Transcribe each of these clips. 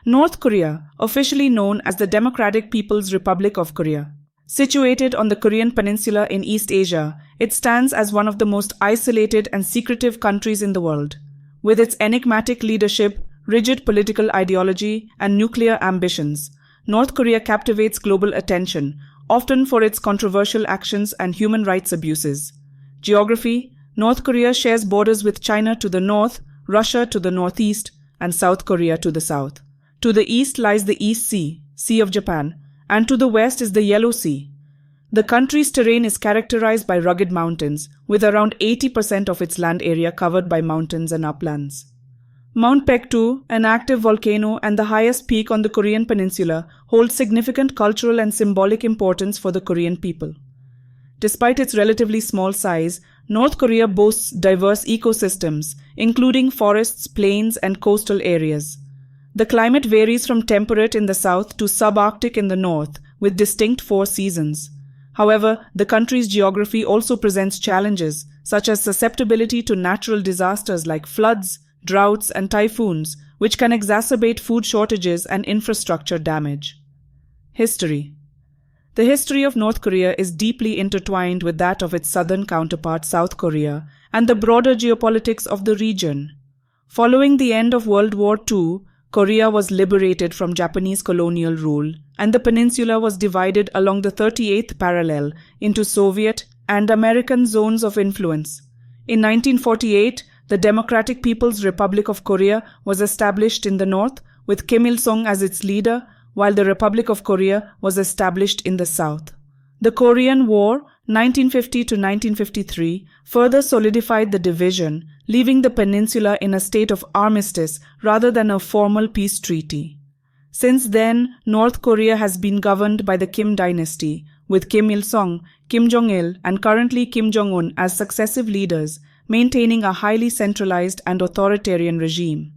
North Korea, officially known as the Democratic People's Republic of Korea. Situated on the Korean peninsula in East Asia, it stands as one of the most isolated and secretive countries in the world. With its enigmatic leadership, rigid political ideology, and nuclear ambitions, North Korea captivates global attention, often for its controversial actions and human rights abuses. Geography: North Korea shares borders with China to the north, Russia to the northeast, and South Korea to the south. To the east lies the East Sea, Sea of Japan, and to the west is the Yellow Sea. The country's terrain is characterized by rugged mountains, with around 80% of its land area covered by mountains and uplands. Mount Paektu, an active volcano and the highest peak on the Korean peninsula, holds significant cultural and symbolic importance for the Korean people. Despite its relatively small size, North Korea boasts diverse ecosystems, including forests, plains, and coastal areas. The climate varies from temperate in the south to subarctic in the north, with distinct four seasons. However, the country's geography also presents challenges, such as susceptibility to natural disasters like floods, droughts, and typhoons, which can exacerbate food shortages and infrastructure damage. History: The history of North Korea is deeply intertwined with that of its southern counterpart South Korea and the broader geopolitics of the region. Following the end of World War II, Korea was liberated from Japanese colonial rule, and the peninsula was divided along the 38th parallel into Soviet and American zones of influence. In 1948, the Democratic People's Republic of Korea was established in the north, with Kim Il-sung as its leader, while the Republic of Korea was established in the south. The Korean War, 1950 to 1953, further solidified the division, leaving the peninsula in a state of armistice rather than a formal peace treaty. Since then, North Korea has been governed by the Kim dynasty, with Kim Il-sung, Kim Jong-il, and currently Kim Jong-un as successive leaders, maintaining a highly centralized and authoritarian regime.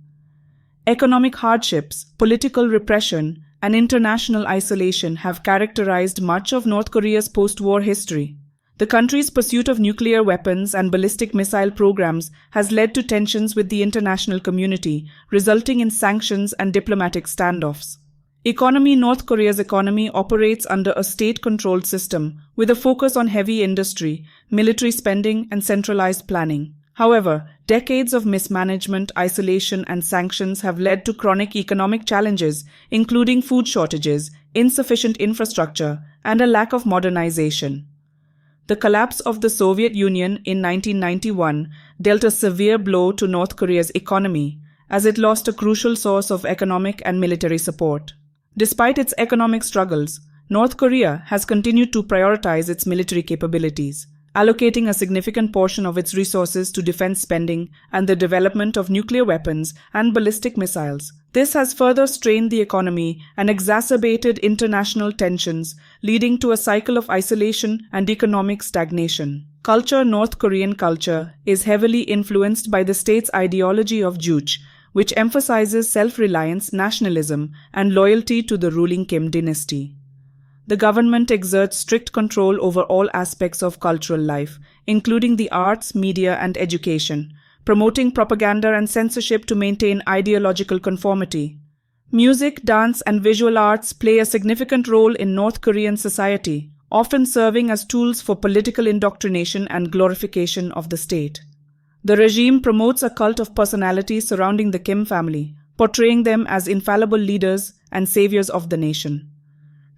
Economic hardships, political repression, and international isolation have characterized much of North Korea's post-war history. The country's pursuit of nuclear weapons and ballistic missile programs has led to tensions with the international community, resulting in sanctions and diplomatic standoffs. Economy: North Korea's economy operates under a state-controlled system, with a focus on heavy industry, military spending, and centralized planning. However, decades of mismanagement, isolation, and sanctions have led to chronic economic challenges, including food shortages, insufficient infrastructure, and a lack of modernization. The collapse of the Soviet Union in 1991 dealt a severe blow to North Korea's economy, as it lost a crucial source of economic and military support. Despite its economic struggles, North Korea has continued to prioritize its military capabilities, allocating a significant portion of its resources to defense spending and the development of nuclear weapons and ballistic missiles. This has further strained the economy and exacerbated international tensions, leading to a cycle of isolation and economic stagnation. Culture: North Korean culture is heavily influenced by the state's ideology of Juche, which emphasizes self-reliance, nationalism, and loyalty to the ruling Kim dynasty. The government exerts strict control over all aspects of cultural life, including the arts, media, and education, promoting propaganda and censorship to maintain ideological conformity. Music, dance, and visual arts play a significant role in North Korean society, often serving as tools for political indoctrination and glorification of the state. The regime promotes a cult of personality surrounding the Kim family, portraying them as infallible leaders and saviors of the nation.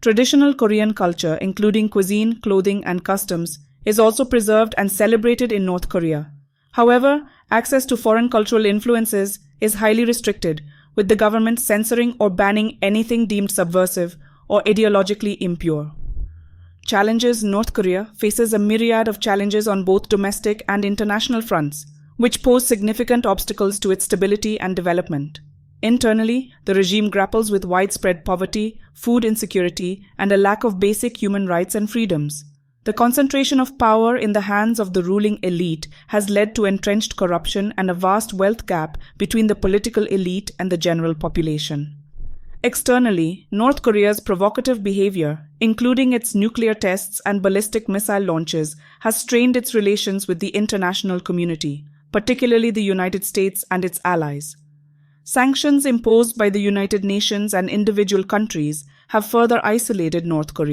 Traditional Korean culture, including cuisine, clothing, and customs, is also preserved and celebrated in North Korea. However, access to foreign cultural influences is highly restricted, with the government censoring or banning anything deemed subversive or ideologically impure. Challenges: North Korea faces a myriad of challenges on both domestic and international fronts, which pose significant obstacles to its stability and development. Internally, the regime grapples with widespread poverty, food insecurity, and a lack of basic human rights and freedoms. The concentration of power in the hands of the ruling elite has led to entrenched corruption and a vast wealth gap between the political elite and the general population. Externally, North Korea's provocative behavior, including its nuclear tests and ballistic missile launches, has strained its relations with the international community, particularly the United States and its allies. Sanctions imposed by the United Nations and individual countries have further isolated North Korea.